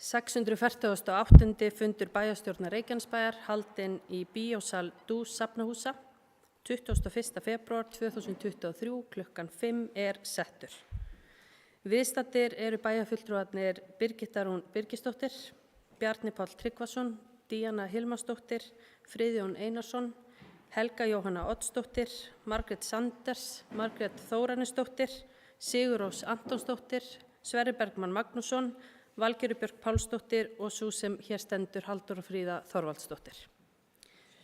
648. fundur bæjarstjórnar Reykjanesbæjar haldinn í Bíósal Dús Safnahúsa 21. febrúar 2023 klukkan 5 er settur. Viðstaddir eru bæjarfulltrúarnir Birgitta Rún Birgisdóttir, Bjarni Páll Tryggvason, Díana Hilmarsdóttir, Friðjón Einarsson, Helga Jóhanna Oddsdóttir, Margrét Sanders, Margrét Þóranisdóttir, Sigurrós Antonsdóttir, Sverrir Bergmann Magnússon, Valgerður Björk Pálsdóttir og sú sem hér stendur Halldóra Fríða Þorvaldsdóttir.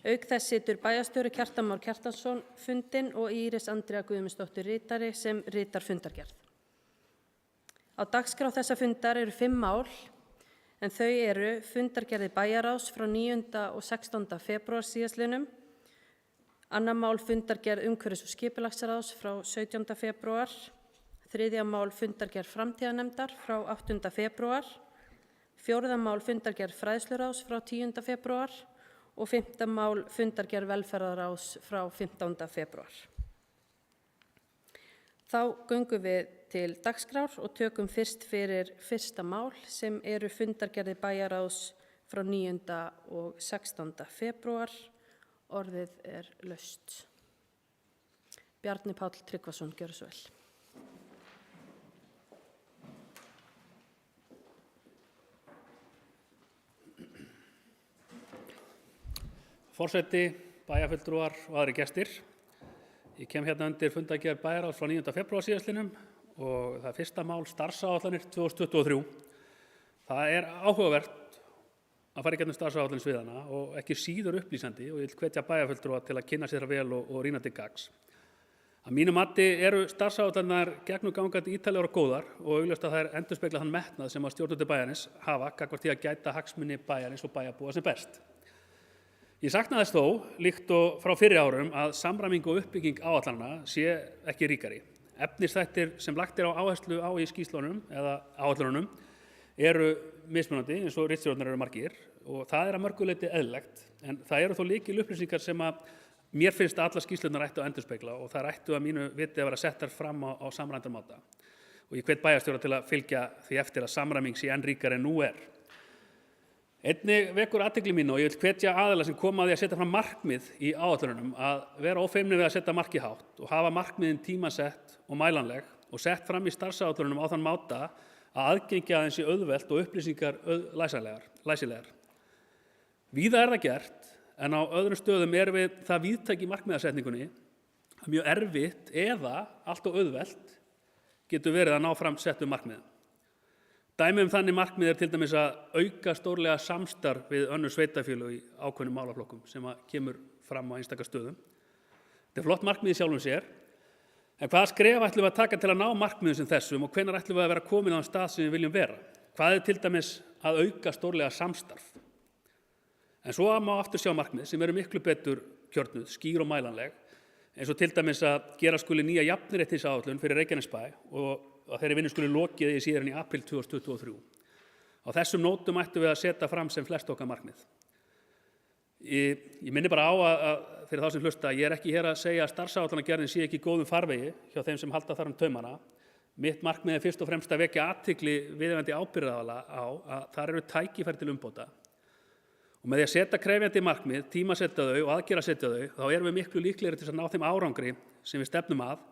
Auk þess situr bæjarstjóri Kjartan Már Kjartansson fundinn og Íris Andrea Guðmundsdóttir ritari sem ritar fundargerð. Á dagskrá þessa fundar eru 5 mál, en þau eru fundargerði bæjarráðs frá 9. og 16. febrúar síðastliðnum, annað mál fundargerð umhverfis- og skipulagsráðs frá 17. febrúar, þriðja mál fundargerð framtíðarnefndar frá 8. febrúar, fjórða mál fundargerð fræðsluráðs frá 10. febrúar og 5. mál fundargerð velferðarráðs frá 15. febrúar. Þá göngum við til dagskrár og tökum fyrst fyrir fyrsta mál sem eru fundargerði bæjarráðs frá 9. og 16. febrúar. Orðið er laust. Bjarni Páll Tryggvason, gjörðu svo vel. Forseti, bæjarfulltrúar og aðrir gestir. Ég kem hérna undir fundargerð bæjarráðs frá 9. febrúar síðastliðnum og það er fyrsta mál starfsáætlanir 2023. Það er áhugavert að fara í gegnum starfsáætlun sviðana og ekki síður upplýsandi og ég vil hvetja bæjarfulltrúa til að kynna sér það vel og rýna til gagns. Að mínu mati eru starfsáætlanirnar gegnumgangandi ítarlegar og góðar og augljóst að þær endurspegla þann metnað sem að stjórnendur bæjarins hafa gagnvart því að gæta hagsmuni bæjarins og bæjarbúa sem best. Ég sakna þess þó, líkt og frá fyrri árum, að samræming og uppbygging áætlana sé ekki ríkari. Efnisþættir sem lagt á áherslu á í skýrslunum eða áætlunum eru mismunandi eins og ritstjórnar eru margir og það er að mörgu leyti eðlilegt, en það eru þó lykilupplýsingar sem að mér finnst að allar skýrslurnar ættu að endurspegla og það ættu að mínu viti að vera settar fram á samræmdan máta. Og ég hvet bæjarstjóra til að fylgja því eftir að samræming sé enn ríkari en nú er. Einnig vekur athygli mín og ég vil hvetja aðila sem koma að því að setja fram markmið í áætlunum að vera ófeimnir við að setja markið hátt og hafa markmiðin tímasett og mælanleg og sett fram í starfsáætlunum á þann máta að aðgengi aðeins sé auðvelt og upplýsingar læsilegar. Víða er það gert, en á öðrum stöðum er við það víðtæki markmiðasetningunni að mjög erfitt eða allt og auðvelt getur verið að ná fram settum markmiðum. Dæmi þannig markmið er til dæmis að auka stórlega samstarf við önnur sveitarfélög í ákveðnum málaflokkum sem að kemur fram á einstaka stöðum. Þetta er flott markmið í sjálfum sér, en hvaða skref ætlum við að taka til að ná markmiðum sem þessum og hvenær ætlum við að vera komin á þann stað sem við viljum vera? Hvað er til dæmis að auka stórlega samstarf? En svo má aftur sjá markmið sem eru miklu betur kjörnuð, skýr og mælanleg, eins og til dæmis að gera skuli nýja jafnréttisáætlun fyrir Reykjanesbæ og að þeirri vinnu skuli lokið í síðar en í apríl 2023. Á þessum nótum ættum við að setja fram sem flest okkar markmið. Ég minni bara á að fyrir þá sem hlusta, ég er ekki hér að segja að starfsáætlanagerðin sé ekki í góðum farvegi hjá þeim sem halda þar taumana. Mitt markmið er fyrst og fremst að vekja athygli viðeigandi ábyrgðaraðila á að þar eru tækifæri til umbóta. Og með því að setja krefjandi markmið, tímasetja þau og aðgerðasetja þau, þá erum við miklu líklegri til að ná þeim árangri sem við stefnum að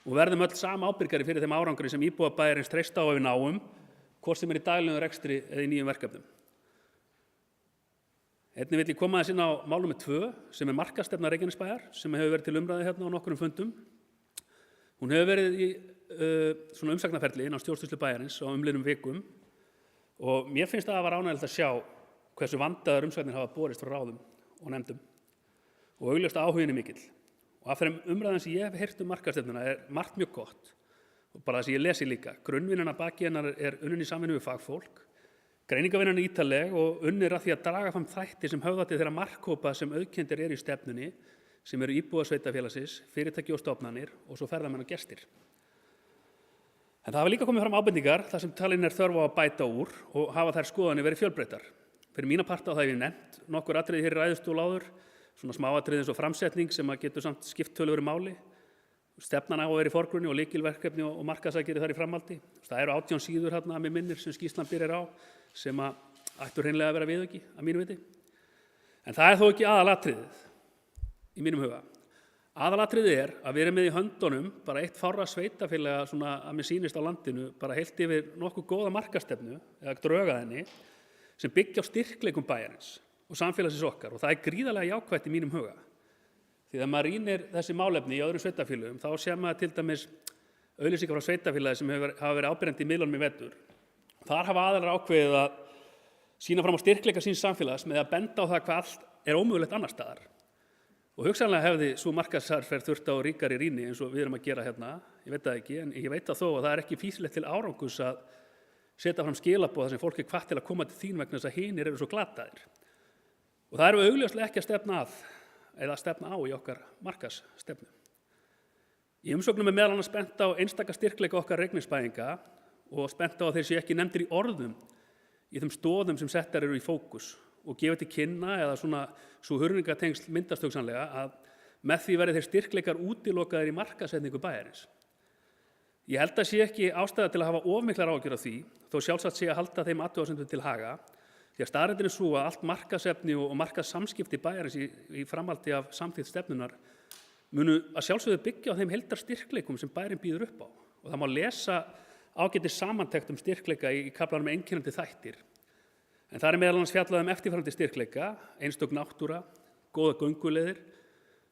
og verðum öll samábyrgari fyrir þeim árangri sem íbúar bæjarins treysta á að við náum, hvort sem er í daglegum rekstri eða í nýjum verkefnum. Einnig vil ég koma aðeins inn á mál númer 2, sem er markaðsstefna Reykjanesbæjar, sem hefur verið til umræðu hérna á nokkrum fundum. Hún hefur verið í svona umsagnarferli inn á stjórnsýslu bæjarins á umliðnum vikum og mér finnst það að vera ánægjulegt að sjá hversu vandaðar umsagnir hafa borist frá ráðum og nefndum og augljóst að áhuginn er mikill. Og af þeim umræðum sem ég hef heyrt markaðsstefnuna er margt mjög gott og bara það sem ég lesi líka. Grunnvinnan að baki hennar er unnin í samvinnu við fagfólk, greiningavinnan er ítarleg og unnið að því að draga fram þætti sem höfða til þeirra markhópa sem auðkenndir eru í stefnunni, sem eru íbúar sveitarfélagsins, fyrirtæki og stofnanir og svo ferðamenn og gestir. En það hafa líka komið fram ábendingar þar sem talin er þörf á að bæta úr og hafa þær skoðanir verið fjölbreyttar. Fyrir mína parta það hef ég nefnt nokkur atriði hér í ræðustól áður, svona smáatriði eins og framsetning sem að getur samt skipt töluverðu máli. Stefnan á að vera í forgrunni og lykilverkefni og markaðsaðgerðir þar í framhaldi. Það eru 18 síður hérna með minnir sem skýrslan byrjar á. sem ættu hreinlega að vera viðauki að mínu viti. En það er þó ekki aðalatriðið í mínum huga. Aðalatriðið er að við erum með í höndunum bara eitt fárra sveitafélaga svona að mér sýnist á landinu, bara heilt yfir nokkuð góða markastefnu eða drög að henni sem byggja á styrkleikum bæjarins og samfélagsins okkar, og það er gríðarlega jákvætt í mínum huga. Því að maður rýnir þessi málefni í öðrum sveitafélögum, þá sér maður til dæmis auglýsingar frá sveitafélagi sem hafa verið áberandi í miðlunum í vetur. Þar hafa aðilar ákveðið að sýna fram á styrkleika síns samfélags með að benda á það hvað allt er ómögulegt annar staðar. Og hugsanlega hefði svo markaðsherferð þurft á ríkari rýni eins og við erum að gera hérna, ég veit það ekki, en ég veit þó að það er ekki fýsilegt til árangus að setja fram skilaboð þar sem fólk er hvatt til að koma til þín vegna þess að hinir eru svo glataðir. Og það erum við augljóslega ekki að stefna að eða að stefna á í okkar markaðsstefnu. Í umsóknum er meðal annars bent á einstaka styrkleika okkar Reykjanesbæinga og bent á að þeir séu ekki nefndir í orðum í þeim stoðum sem settar eru í fókus og gefa til kynna eða svona svo hurðingatengsl myndast hugsanlega að með því verði þeir styrkleikar útilokaðir í markaðssetningu bæjarins. Ég held að sé ekki ástæða til að hafa of miklar áhyggjur af því, þó sjálfsagt sé að halda þeim athugasemdum til haga, því að staðreyndin er svo að allt markaðsefni og markaðssamskipti bæjarins í framhaldi af samþykkt stefnunar munu að sjálfsögðu byggja á þeim heildarstyrkleikum sem bærinn býður upp á. Og það má lesa ágætis samantekt styrkleika í kaflanum einkennandi þættir. En það er meðal annars fjallað eftirfarandi styrkleika, einstök náttúra, góða gönguleiðir,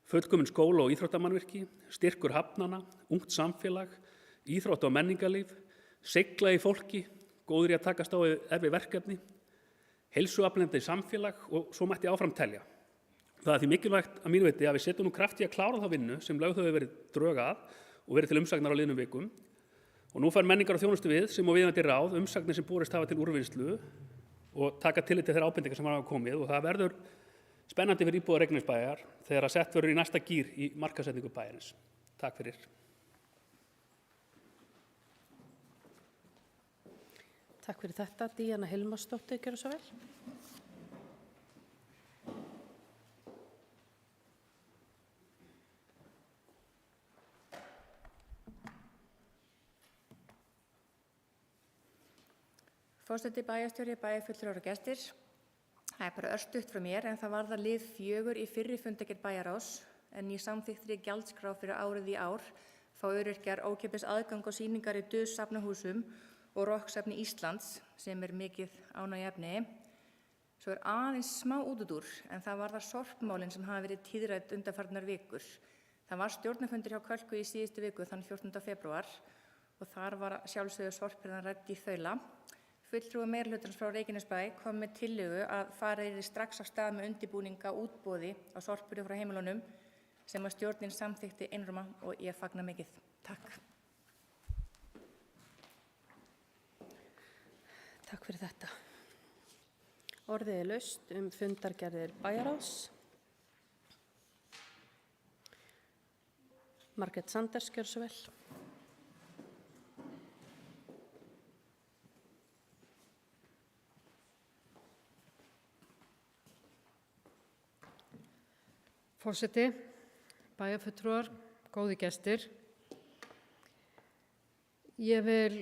fullkomin skóla- og íþróttamannvirki, styrkur hafnana, ungt samfélag, íþrótta- og menningarlíf, seigla í fólki, góður í að takast á erfið verkefni, heilsuaflenda í samfélag og svo mætti áfram telja. Það er því mikilvægt að mínu viti að við setjum nú kraft í að klára þá vinnu sem lögð hefur verið drög að og verið til umsagnar á liðnum vikum. Og nú fær menningar og þjónustu við sem og viðeigandi ráð umsagnir sem borist hafa til úrvinnslu og taka tillit til þeirra ábendingar sem hafa komið, og það verður spennandi fyrir íbúa Reykjanesbæjar þegar að sett verður í næsta gír í markaðssetningu bæjarins. Takk fyrir. Takk fyrir þetta. Díana Hilmarsdóttir, gjörðu svo vel. Forseti, bæjarstjóri, bæjarfulltrúar og gestir. Það er bara örstutt frá mér en það varðar lið 4 í fyrri fundargerð bæjarráðs en í samþykktri gjaldskrá fyrir árið í ár fá öryrkjar ókeypis aðgang á sýningar í DUS safnahúsum og Rokkssafni Íslands sem er mikið ánægjuefni. Svo er aðeins smá útúrdúr en það varðar sorpmálin sem hafa verið tíðrædd undanfarnar vikur. Það var stjórnarfundur hjá Kölku í síðustu viku þann 14. febrúar og þar var sjálfsögðu sorphirðan rædd í þaula. Fulltrúi meirihlutans frá Reykjanesbæ kom með tillögu að fara yrði strax af stað með undirbúninga útboði á sorpurðu frá heimilunum sem að stjórnin samþykkti einróma og ég fagna mikið. Takk. Takk fyrir þetta. Orðið er laust fundargerðir bæjarráðs. Margrét Sanders, gjörðu svo vel. Forseti, bæjarfulltrúar, góði gestir. Ég vil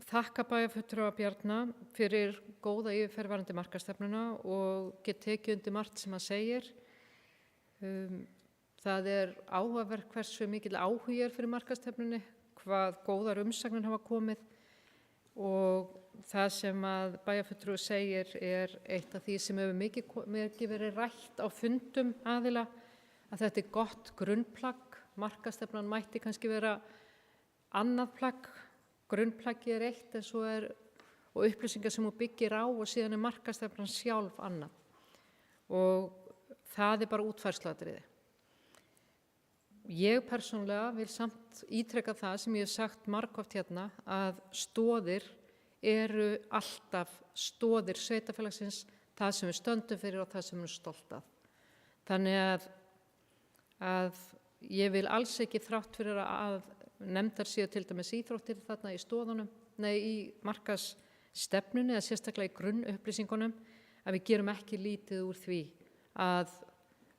þakka bæjarfulltrúa Bjarna fyrir góða yfirferð varðandi markaðsstefnuna og get tekið undir margt sem hann segir. Það er áhugavert hversu mikill áhugi er fyrir markaðsstefnunni, hvað góðar umsagnir hafa komið og það sem að bæjarfulltrúi segir er eitt af því sem hefur mikið verið rætt á fundum aðila, að þetta er gott grunnplagg. Markaðsstefnan mætti kannski vera annað plagg, grunnplaggið er eitt en svo er og upplýsingar sem hún byggir á og síðan er markaðsstefnan sjálf annað. Og það er bara útfærsluatriði. Ég persónulega vil samt ítreka það sem ég hef sagt margoft hérna að stoðir eru alltaf stoðir sveitarfélagsins, það sem við stöndum fyrir og það sem við erum stolt af. Þannig að ég vil alls ekki þrátt fyrir að nefndar séu til dæmis íþróttir þarna í stoðunum, í markaðsstefnunni eða sérstaklega í grunnupplýsingunum, að við gerum ekki lítið úr því að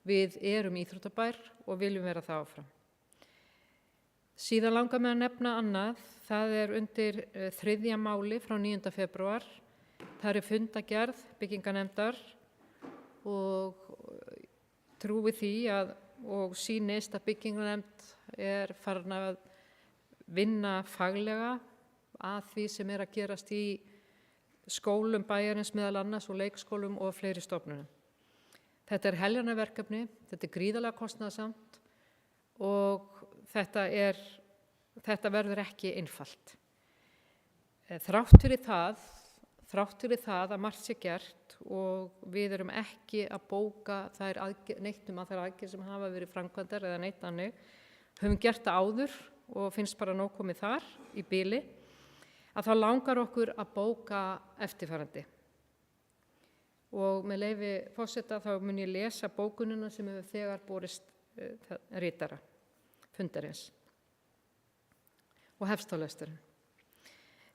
við erum íþróttabær og viljum vera það áfram. Síðan langar mig að nefna annað, það er undir 3. máli frá 9. febrúar. Það eru fundagerð byggingarnefndar og trúi því og sýnist að byggingarnefnd farin að vinna faglega að því sem að gerast í skólum bæjarins meðal annars og leikskólum og fleiri stofnunum. Þetta heljarverkefni, þetta gríðarlega kostnaðarsamt og þetta verður ekki einfalt. Þrátt fyrir það að margt sé gert og við erum ekki að bóka neitt um að þær aðgerðir sem hafa verið framkvæmdar eða neitt annað, höfum gert það áður og finnst bara nóg komið þar í bili, að þá langar okkur að bóka eftirfarandi. Og með leyfi forseta þá mun ég lesa bókunina sem hefur þegar borist ritara fundarins og hefst á lesturinn.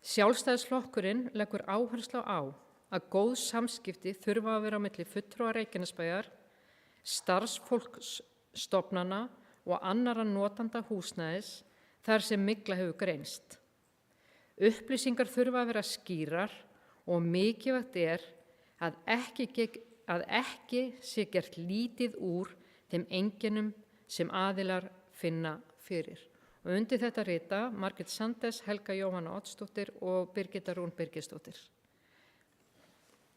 Sjálfstæðisflokkurinn leggur áherslu á að góð samskipti þurfa að vera á milli fulltrúa Reykjanesbæjar, starfsfólks stofnana og annarra notanda húsnæðis þar sem mygla hefur greinst. Upplýsingar þurfa að vera skýrar og mikilvægt að ekki sé gert lítið úr þeim einkennum sem aðilar finna fyrir. Og undir þetta rita Margrét Sandes, Helga Jóhanna Oddsdóttir og Birgitta Rún Birgisdóttir.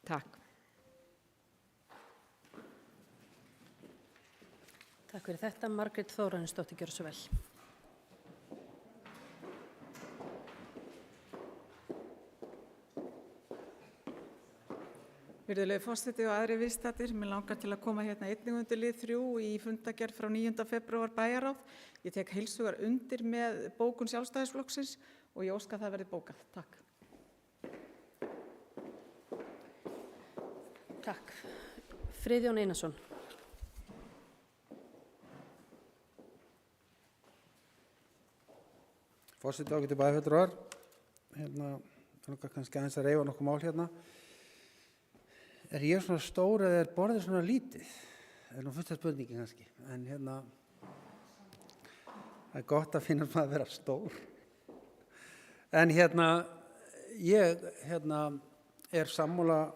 Takk. Takk fyrir þetta. Margrét Þórarinsdóttir, gjörðu svo vel. Virðulegi forseti og aðrir viðstaddir, mig langar til að koma hérna einnig undir lið 3 í fundagerð frá 9. febrúar bæjarráð. Ég tek heilshugar undir með bókun Sjálfstæðisflokksins og ég óska að það verði bókað. Takk. Takk. Friðjón Einarsson. Forseti, ágætu bæjarfulltrúar. Kannski aðeins að reifa nokkuð mál hérna. Er ég svona stór eða borðið svona lítið? Það nú fyrsta spurningi kannski. En það gott að finna maður að vera stór. En ég sammála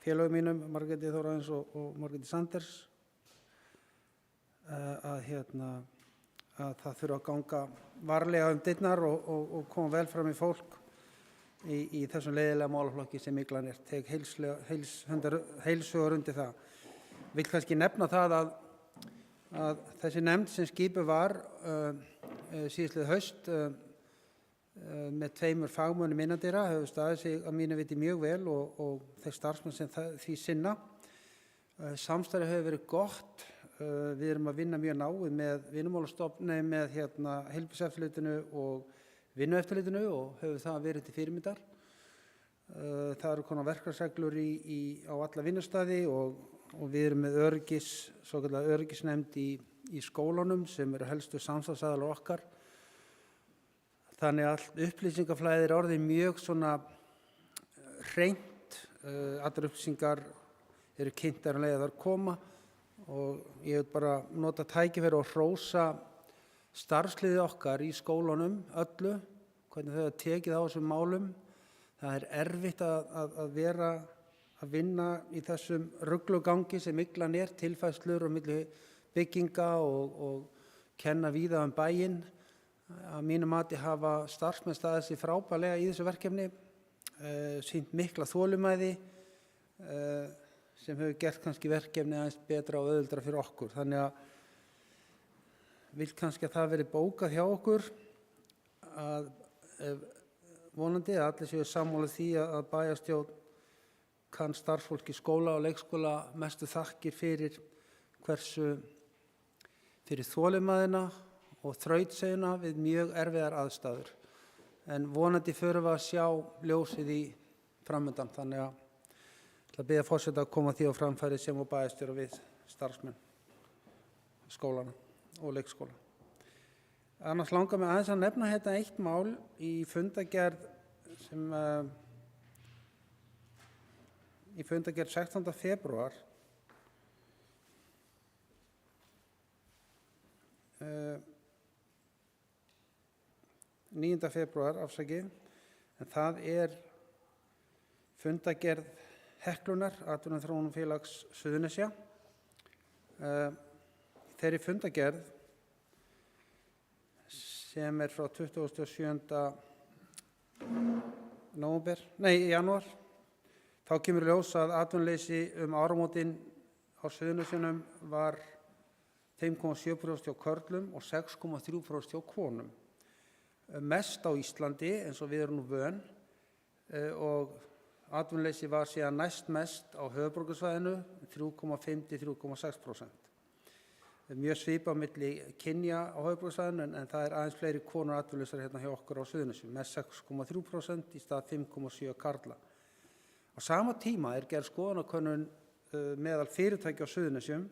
félögum mínum, Margréti Þórarins og Margréti Sanders, að það þurfa að ganga varlega dyrnar og koma vel fram í fólk í þessum leiðilega málaflokki sem myglan tek heilshugar undir það. Vil kannski nefna það að þessi nefnd sem skipuð var síðastliðið haust með 2 fagmönnum innandyra hefur staðið sig að mínu viti mjög vel og þeir starfsmenn sem því sinna. Samstarfið hefur verið gott. Við erum að vinna mjög náið með Vinnumálastofnun, með heilbrigðiseftirlitinu og Vinnueftirlitinu og hefur það verið til fyrirmyndar. Það eru konar verklagsreglur á alla vinnustaði og við erum með svokallaða öryggisnefnd í skólunum sem eru helstu samstarfsaðilar okkar. Þannig að upplýsingaflæðið orðið mjög svona hreint. Allar upplýsingar eru kynntar leið að þær koma og ég vil bara nota tækifæri og hrósa starfsliðið okkar í skólunum öllu, hvernig þau hafa tekið á þessum málum. Það er erfitt að vinna í þessum ruglugangi sem myglan tilfærslur á milli bygginga og kenna víða bæinn. Að mínu mati hafa starfsmenn staðið sig frábærlega í þessu verkefni, sýnt mikla þolinmæði sem hefur gert kannski verkefni aðeins betra og auðveldara fyrir okkur. Þannig að vil kannski að það veri bókað hjá okkur að vonandi að allir séu sammála því að bæjarstjórn kann starfsfólki skóla og leikskóla mestu þakkir fyrir þolinmæðina og þrautseigjuna við mjög erfiðar aðstæður. En vonandi förum við að sjá ljósið í framöndan. Þannig að biðja forseta að koma því á framfæri sem og bæjarstjóra við starfsmenn skólana og leikskóla. Annars langar mig aðeins að nefna hérna eitt mál í fundagerð sem í fundagerð 16. febrúar 9. febrúar, afsakið, en það fundagerð Heklunar, Atvinnuþróunarfélags Suðurnesja. Þeirri fundagerð sem frá 27. janúar, þá kemur í ljós að atvinnuleysi áramótin á Suðurnesjunum var 5,7% hjá körlum og 6,3% hjá konum. Mest á Íslandi, eins og við erum nú vön, og atvinnuleysi var síðan næst mest á höfuðborgarsvæðinu, 3,5–3,6%. Mjög svipað milli kynja á höfuðborgarsvæðinu en það aðeins fleiri konur atvinnulausar hérna hjá okkur á Suðurnesjum, með 6,3% í stað 5,7% karla. Á sama tíma gerð skoðanakönnun meðal fyrirtækja á Suðurnesjum.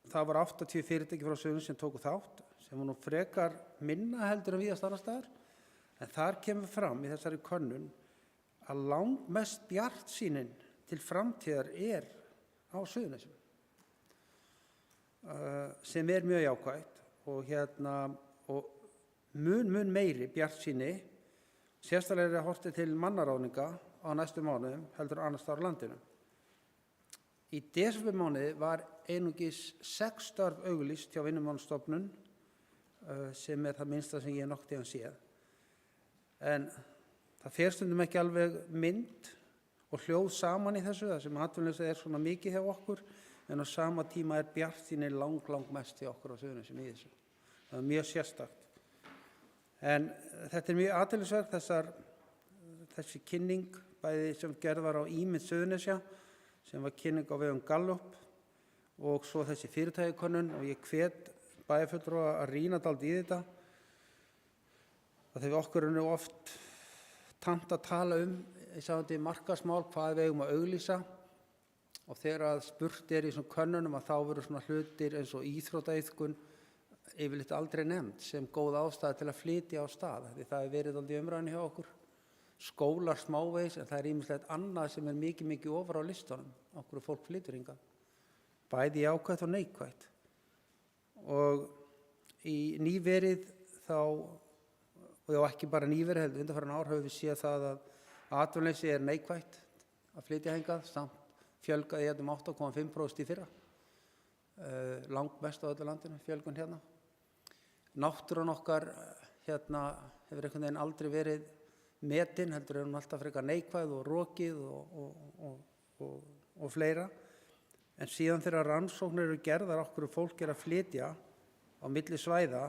Það var 80 fyrirtæki frá Suðurnesjum sem tóku þátt, sem var nú frekar minna heldur en víðast annars staðar. En þar kemur fram í þessari könnun að langmest bjartsýnin til framtíðar á Suðurnesjum. Sem mjög jákvætt og mun meiri bjartsýni, sérstaklega horft til mannaráðninga á næstu mánuðum heldur annars staðar á landinu. Í desembermánuði var einungis 6 störf auglýst hjá Vinnumálastofnun, sem það minnsta sem ég nokkuð tíðan séð. En það fer stundum ekki alveg mynd og hljóð saman í þessu, það sem atvinnuleysi svona mikið hjá okkur, en á sama tíma bjartsýni langmest hjá okkur á Suðurnesjum í þessu. Það mjög sérstakt. En þetta mjög athyglisvert, þessi kynning, bæði sem gerð var á ímynd Suðurnesja, sem var kynning á vegum Gallup, og svo þessi fyrirtækjakönnun, og ég hvet bæjarfulltrúa að rýna dálítið í þetta. Þegar okkur nú oft tamt að tala í markaðsmál hvað við eigum að auglýsa, og þegar að spurt í svona könnunum að þá verður svona hlutir eins og íþróttaiðkun yfirleitt aldrei nefnd sem góð ástæða til að flytja á stað. Því það verið aldrei umræðan hjá okkur. Skólar smávegis, en það ýmislegt annað sem mikið ofar á listanum. Okkur fólk flytur hingað. Bæði jákvætt og neikvætt. Og í nýverið þá, og ekki bara nýverið heldur, undanfarin ár höfum við séð það að atvinnuleysi neikvætt að flytja hingað, samt fjölgaði 8,5% í fyrra. Langmest á öllu landinu, fjölgun hérna. Náttúran okkar hérna hefur einhvern veginn aldrei verið metin, heldur hún alltaf frekar neikvæð og rokið og fleira. En síðan þegar rannsóknir eru gerðar okkur fólk að flytja á milli svæða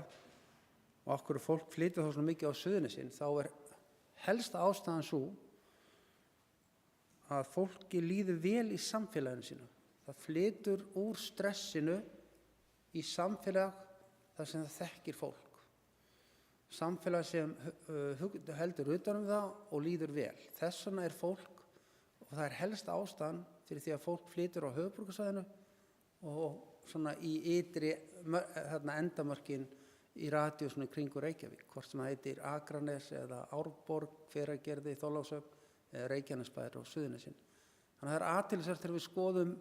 og okkur fólk flytja þá svona mikið á Suðurnesin, þá helsta ástæðan sú að fólki líður vel í samfélaginu sínu. Það flytur úr stressinu í samfélag þar sem það þekkir fólk. Samfélag sem heldur utan það og líður vel. Þess vegna fólk, og það helsta ástæðan fyrir því að fólk flytur á höfuðborgarsvæðinu og svona í ytri endamörkin í radíusinu kringu Reykjavík, hvort sem það heitir Akranes eða Árborg, Hveragerði, Þorlákshöfn eða Reykjanesbær og Suðurnesin. Þannig að það athyglisvert þegar við skoðum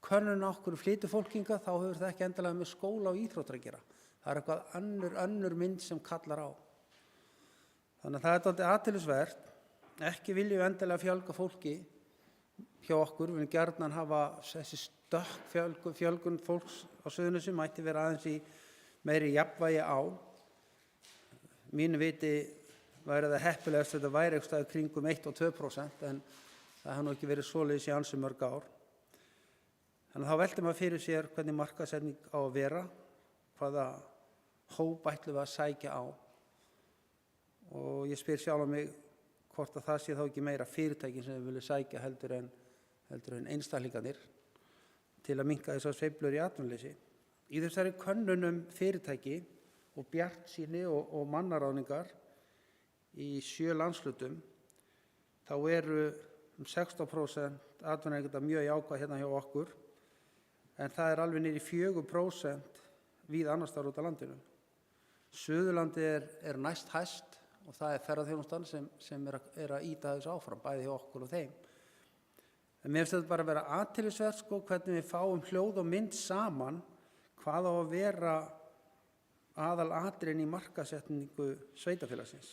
könnun okkur flytur fólk hingað, þá hefur það ekki endilega með skóla og íþróttir að gera. Það eitthvað önnur mynd sem kallar á. Þannig að það dálítið athyglisvert. Ekki viljum við endilega fjölga fólki hjá okkur. Við viljum gjarnan hafa þessi stökk fjölgun fólks á Suðurnesjum, mætti vera aðeins í meiri jafnvægi á. Mínu viti væri það heppilegast að þetta væri eitthvað kringum 1 og 2%, en það hefur nú ekki verið svoleiðis í ansi mörg ár. Þannig að þá veltir maður fyrir sér hvernig markaðssetning á að vera, hvaða hóp ætlum við að sækja á. Og ég spyr sjálf mig hvort að það sé þá ekki meira fyrirtækin sem við viljum sækja heldur en einstaklingarnir til að minnka þessar sveiflur í atvinnuleysi. Í þessari könnun fyrirtæki og bjartsýni og mannaráðningar í 7 landshlutum, þá eru 16% atvinnurekenda mjög jákvæð hérna hjá okkur, en það alveg niður í 4% víða annars staðar út á landinu. Suðurlandi næst hæst og það ferðaþjónustan sem að ýta þessu áfram, bæði hjá okkur og þeim. En mér finnst þetta bara að vera athyglisvert hvernig við fáum hljóð og mynd saman, hvað á að vera aðalatriðin í markaðssetningu sveitarfélagsins.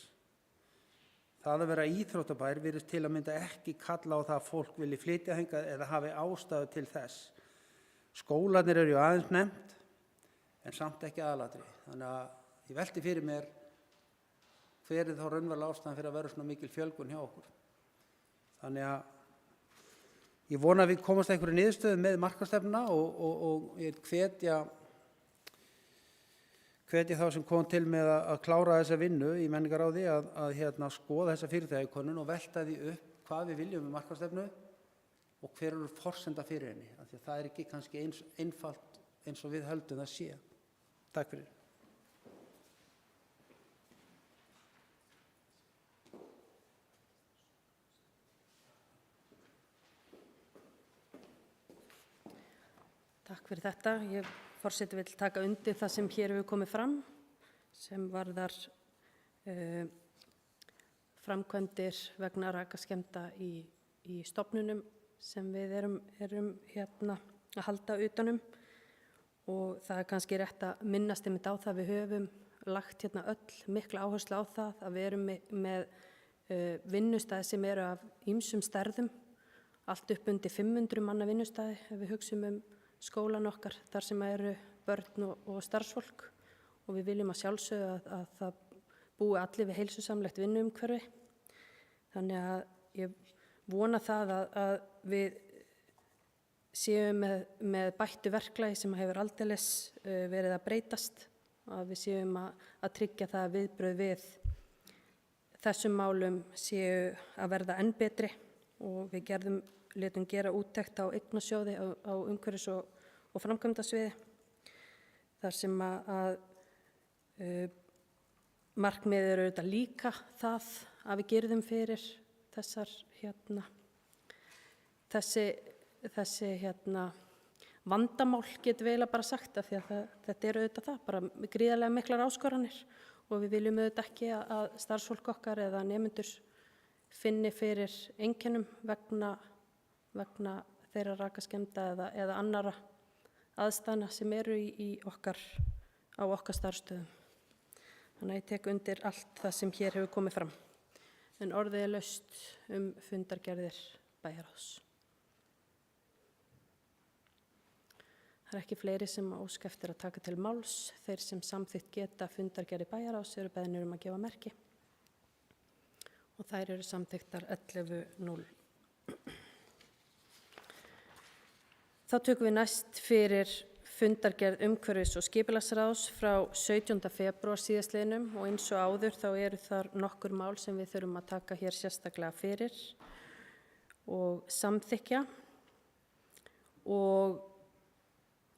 Það að vera íþróttabær virðist til að mynda ekki kalla á það að fólk vilji flytja hingað eða hafi ástæðu til þess. Skólarnir eru aðeins nefnt, en samt ekki aðalatri. Þannig að ég velti fyrir mér hver þá raunverulega ástæðan fyrir að vera svona mikil fjölgun hjá okkur. Þannig að ég vona að við komast að einhverju niðurstöðu með markastefnuna og ég hvetja þá sem kom til með að klára þessa vinnu í menningarráði að skoða þessa fyrirtækjakönnun og velta því upp hvað við viljum með markastefnu og hver eru forsenda fyrir henni. Af því að það er ekki kannski eins einfalt eins og við höldum það sé. Takk fyrir. Takk fyrir þetta. Forseti vill taka undir það sem hér hefur komið fram, sem varðar framkvæmdir vegna rakaskemmda í stofnunum sem við erum að halda utanum. Og það er kannski rétt að minnast einmitt á það, við höfum lagt öll mikla áherslu á það að við erum með vinnustæði sem eru af ýmsum stærðum, allt upp undir 500 manna vinnustæði ef við hugsum skólan okkar þar sem eru börn og starfsfólk, og við viljum að sjálfsögðu að það búi allir við heilsusamlegt vinnuumhverfi. Þannig að ég vona það að við séum með bættu verklagi sem hefur aldeilis verið að breytast, að við séum að tryggja það að viðbrögð við þessum málum séu að verða enn betri, og við létum gera úttekt á eignasjóði á umhverfis- og framkvæmdasviði, þar sem að markmiðið eru auðvitað líka það að við girðum fyrir þessi vandamál, getum við eiginlega bara sagt, af því að þetta eru auðvitað það, bara gríðarlega miklar áskoranir, og við viljum auðvitað ekki að starfsfólk okkar eða nemendur finni fyrir einkennum vegna þeirra rakaskemmda eða annarra aðstæðna sem eru á okkar starfsstöðum. Þannig að ég tek undir allt það sem hér hefur komið fram. En orðið er laust fundargerðir bæjarráðs. Það er ekki fleiri sem óska eftir að taka til máls. Þeir sem samþykkt geta fundargerðir bæjarráðs eru beðnir að gefa merki. Og þær eru samþykktar 11:0. Þá tökum við næst fyrir fundargerð umhverfis- og skipulagsráðs frá 17. febrúar síðastliðnum, og eins og áður þá eru þar nokkur mál sem við þurfum að taka hér sérstaklega fyrir og samþykkja. Og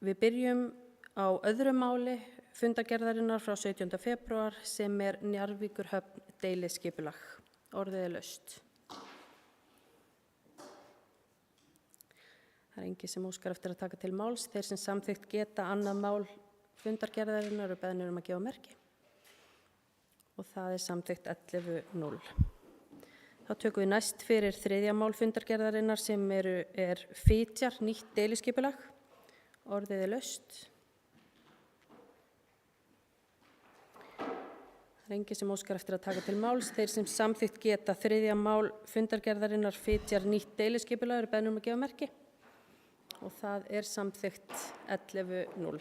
við byrjum á öðru máli fundargerðarinnar frá 17. febrúar sem er Njarðvíkurhöfn deiliskipulag. Orðið er laust. Það er enginn sem óskar eftir að taka til máls. Þeir sem samþykkt geta annað mál fundargerðarinnar eru beðnir að gefa merki. Og það er samþykkt 11:0. Þá tökum við næst fyrir þriðja mál fundargerðarinnar sem er Fitjar, nýtt deiliskipulag. Orðið er laust. Það er enginn sem óskar eftir að taka til máls. Þeir sem samþykkt geta þriðja mál fundargerðarinnar Fitjar, nýtt deiliskipulag eru beðnir að gefa merki. Og það er samþykkt 11:0.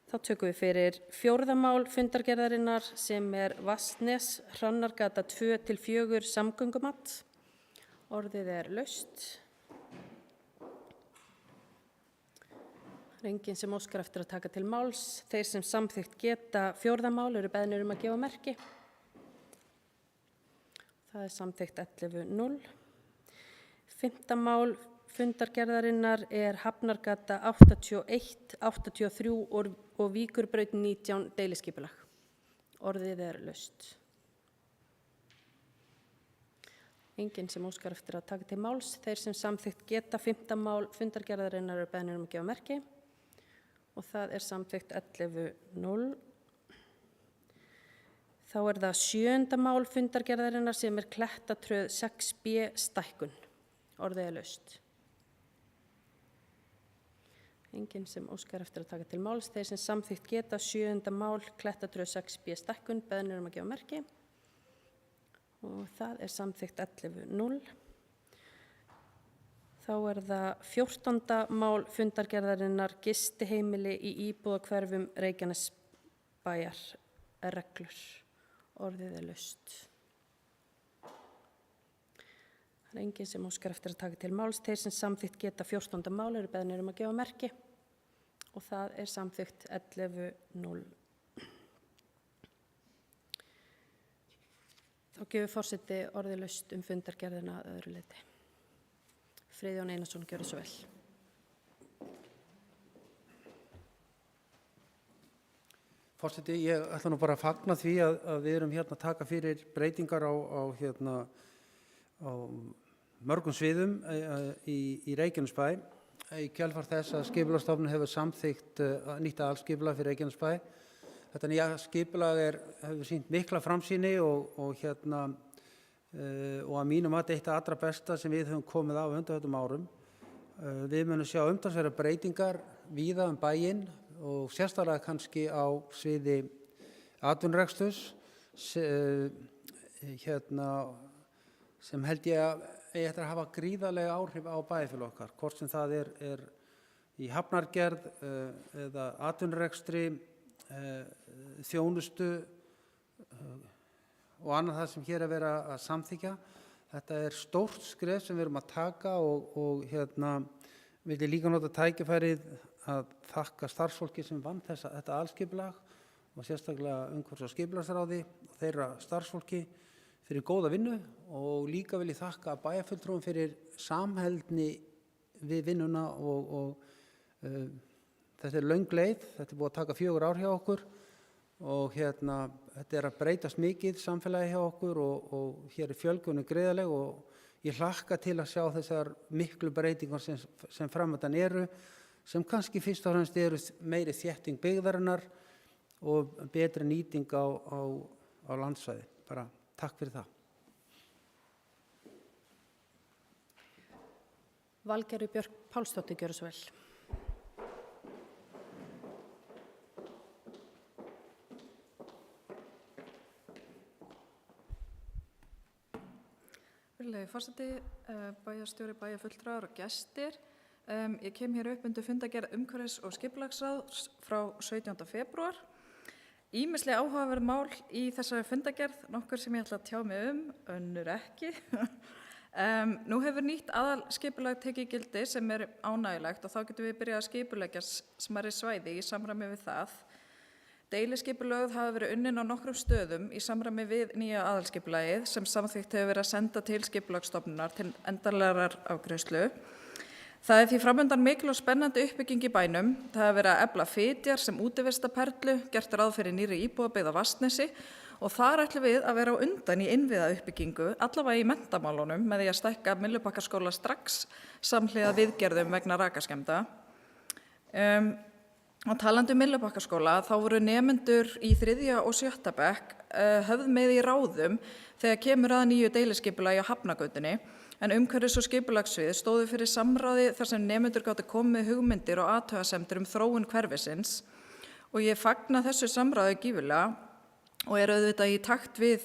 Þá tökum við fyrir fjórða mál fundargerðarinnar sem er Vatnsnes, Hrannargata 2-4 samgöngumat. Orðið er laust. Það er enginn sem óskar eftir að taka til máls. Þeir sem samþykkt geta fjórða mál eru beðnir að gefa merki. Það er samþykkt 11:0. Fimmta mál fundargerðarinnar er Hafnargata 81, 83 og Víkurbraut 19 deiliskipulag. Orðið er laust. Enginn sem óskar eftir að taka til máls. Þeir sem samþykkt geta fimmta mál fundargerðarinnar eru beðnir að gefa merki. Og það er samþykkt 11:0. Þá er það sjöunda mál fundargerðarinnar sem er Klettatröð 6B stækkun. Orðið er laust. Enginn sem óskar eftir að taka til máls. Þeir sem samþykkt geta sjöunda mál Klettatröð 6B stækkun beðnir að gefa merki. og það er samþykkt 11-0. Þá er það 14. mál fundargerðarinnar gistiheimili í íbúðahverfum Reykjanesbæjar reglur. Orðið er laust. Það er enginn sem óskar eftir að taka til máls. Þeir sem samþykkt geta 14. mál eru beðnir að gefa merki og það er samþykkt 11-0. Þá gefur forseti orðið laust fundargerðina að öðru leyti. Friðjón Einarsson, gjörðu svo vel. Forseti, ég ætla nú bara að fagna því að við erum hérna að taka fyrir breytingar á mörgum sviðum í Reykjanesbæ. Í kjölfar þess að Skipulagsstofnun hefur samþykkt nýtt aðalskipulag fyrir Reykjanesbæ. Þetta nýja skipulag hefur sýnt mikla framsýni og að mínum mati eitt allra besta sem við höfum komið á undanförnum árum. Við munum sjá umtalsverðar breytingar víða bæinn og sérstaklega kannski á sviði atvinnureksturs sem held ég að eigi eftir að hafa gríðarlega áhrif á bæjarfélag okkar, hvort sem það er í hafnargerð eða atvinnurekstri, þjónustu og annað það sem hér er verið að samþykkja. Þetta er stórt skref sem við erum að taka og vil ég líka nota tækifærið að þakka starfsfólki sem vann þetta aðalskipulag og sérstaklega umhverfis- og skipulagsráði og þeirra starfsfólki fyrir góða vinnu og líka vil ég þakka bæjarfulltrúum fyrir samheldni við vinnuna og þetta er löng leið, þetta er búið að taka 4 ár hjá okkur og þetta er að breytast mikið samfélagi hjá okkur og hér er fjölgunin gríðarleg og ég hlakka til að sjá þessar miklu breytingar sem framundan eru, sem kannski fyrst og fremst eru meiri þétting byggðarinnar og betri nýting á landsvæði. Bara takk fyrir það. Valgerður Björk Pálsdóttir, gjörðu svo vel. Virðulegi forseti, bæjarstjóri, bæjarfulltrúar og gestir. Ég kem hér upp undir fundargerð umhverfis- og skipulagsráðs frá 17. febrúar. Ýmislega áhugaverð mál í þessari fundargerð, nokkur sem ég ætla að tjá mig önnur ekki. Nú hefur nýtt aðalskipulag tekið gildi sem er ánægjulegt og þá getum við byrjað að skipuleggja smærri svæði í samræmi við það. Deiliskipulögð hafa verið unnin á nokkrum stöðum í samræmi við nýja aðalskipulagið sem samþykkt hefur verið að senda til Skipulagsstofnunar til endanlegrar afgreiðslu. Það er því framundan mikil og spennandi uppbygging í bænum. Það hefur verið að efla Fitjar sem útivistarperlu, gert ráð fyrir nýrri íbúðabyggð á Vatnsnesi og þar ætlum við að vera á undan í innviðauppbyggingu, allavega í menntamálunum, með því að stækka Myllubakkaskóla strax samhliða viðgerðum vegna rakaskemmda. Og talandi Myllubakkaskóla, þá voru nemendur í 3. og 7. bekk höfð með í ráðum þegar kemur að nýju deiliskipulagi á Hafnagötunni, en umhverfis- og skipulagssvið stóðu fyrir samráði þar sem nemendur gátu komið hugmyndir og athugasemdir þróun hverfisins og ég fagna þessu samráði gífurlega og er auðvitað í takt við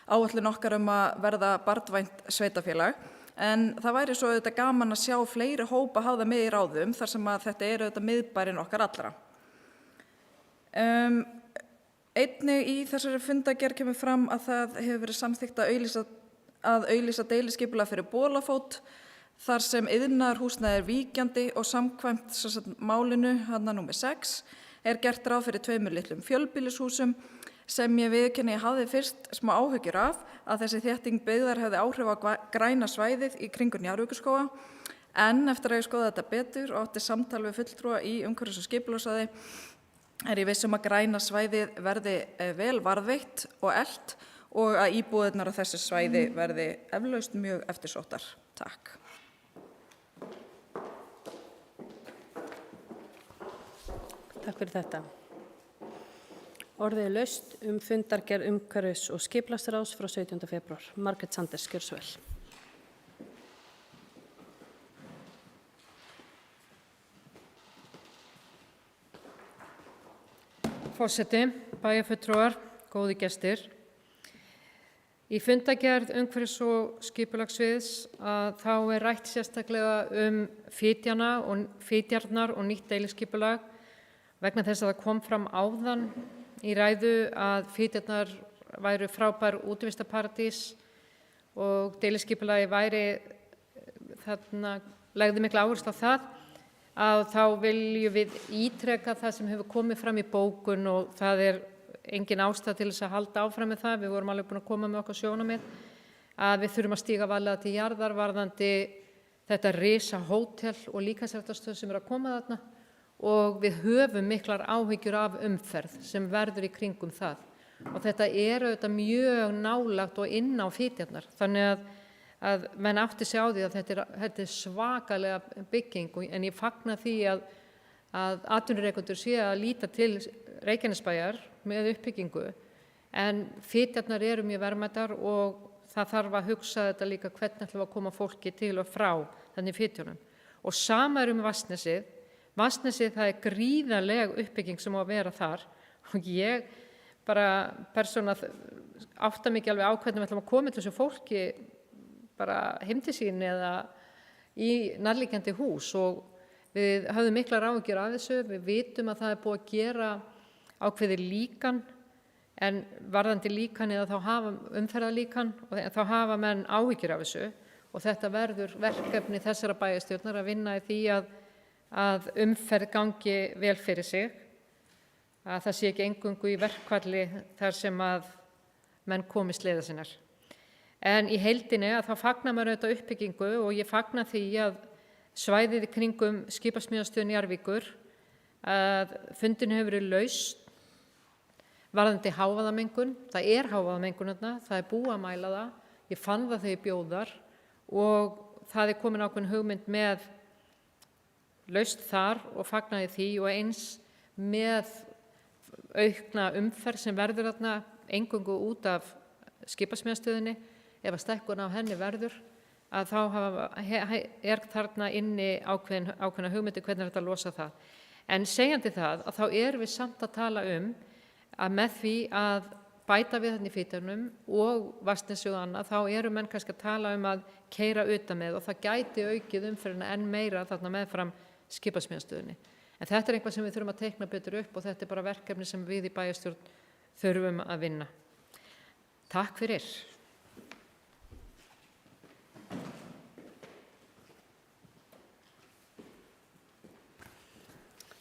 áætlun okkar að verða barnvænt sveitarfélag. En það væri svo auðvitað gaman að sjá fleiri hópa hafa með í ráðum þar sem að þetta er auðvitað miðbærinn okkar allra. Einnig í þessari fundargerð kemur fram að það hefur verið samþykkt að auglýsa deiliskipulag fyrir Bolafót þar sem iðnaðarhúsnæði er víkjandi og samkvæmt málinu númer 6 er gert ráð fyrir 2 litlum fjölbýlishúsum sem ég viðurkenni hafði fyrst smá áhyggjur af að þessi þétting byggðar hefði áhrif á græna svæðið í kringu Njarðvíkurskóga en eftir að ég skoða þetta betur og átti samtal við fulltrúa í umhverfis- og skipulagsráði er ég viss að græna svæðið verði vel varðveitt og eflt og að íbúðirnar á þessu svæði verði eflaust mjög eftirsóttar. Takk. Takk fyrir þetta. Orðið er laust fundargerð umhverfis- og skipulagsráðs frá 17. febrúar. Margrét Sanders, gjörðu svo vel. Forseti, bæjarfulltrúar, góði gestir. Í fundagerð umhverfis- og skipulagssviðs þá rætt sérstaklega fitjarnar og nýtt deiliskipulag vegna þess að það kom fram áðan í ræðu að fitjarnar væru frábær útivistarparadís og deiliskipulagi væri legði mikla áherslu á það, að þá viljum við ítreka það sem hefur komið fram í bókun og það engin ástæða til þess að halda áfram með það. Við vorum alveg búin að koma með okkar sjónarmið að við þurfum að stíga varlega til jarðar varðandi þetta risa hótel og líkamsræktarstöð sem að koma þarna og við höfum miklar áhyggjur af umferð sem verður í kringum það. Og þetta auðvitað mjög nálægt og inn á fitjarnar. Þannig að menn átti sig á því að þetta svakalega bygging en ég fagna því að atvinnurekendur sé að líta til Reykjanesbæjar með uppbyggingu en fitjarnar eru mjög verðmætar og það þarf að hugsa þetta líka hvernig ætlum við að koma fólki til og frá þannig fitjunum. Og sama með Vatnsnesið. Vatnsnesið það gríðarleg uppbygging sem á að vera þar og ég bara persóna átta mikið alveg á hvernig við ætlum að koma til þessu fólki bara heim til sín eða í nærliggjandi hús og við höfðum miklar áhyggjur af þessu. Við vitum að það búið að gera ákveðið líkan en varðandi líkan eða þá hafa umferðarlíkan og þá hafa menn áhyggjur af þessu og þetta verður verkefni þessara bæjarstjórnar að vinna í því að umferð gangi vel fyrir sig, að það sé ekki eingöngu í verkfalli þar sem að menn komist leiða sinnar. En í heildinni að þá fagnar maður auðvitað uppbyggingu og ég fagna því að svæðið í kringum skipasmíðastöð Njarðvíkur að fundinu hefur verið laust varðandi hávaðamengun. Það hávaðamengun þarna, það búið að mæla það, ég fann það þegar ég bjó þar og það komin ákveðin hugmynd með laust þar og fagnaði því og eins með aukna umferð sem verður þarna eingöngu út af skipasmíðastöðinni. Ef að stækkun á henni verður að þá þarna inni ákveðna hugmyndi hvernig þetta losa það. En segjandi það að þá erum við samt að tala að með því að bæta við þarna í fitjarnum og Vatnsnesi og annað, þá eru menn kannski að tala að keyra utan með og það gæti aukið umferðina enn meira þarna meðfram skipasmíðastöðinni. En þetta eitthvað sem við þurfum að teikna betur upp og þetta bara verkefni sem við í bæjarstjórn þurfum að vinna. Takk fyrir.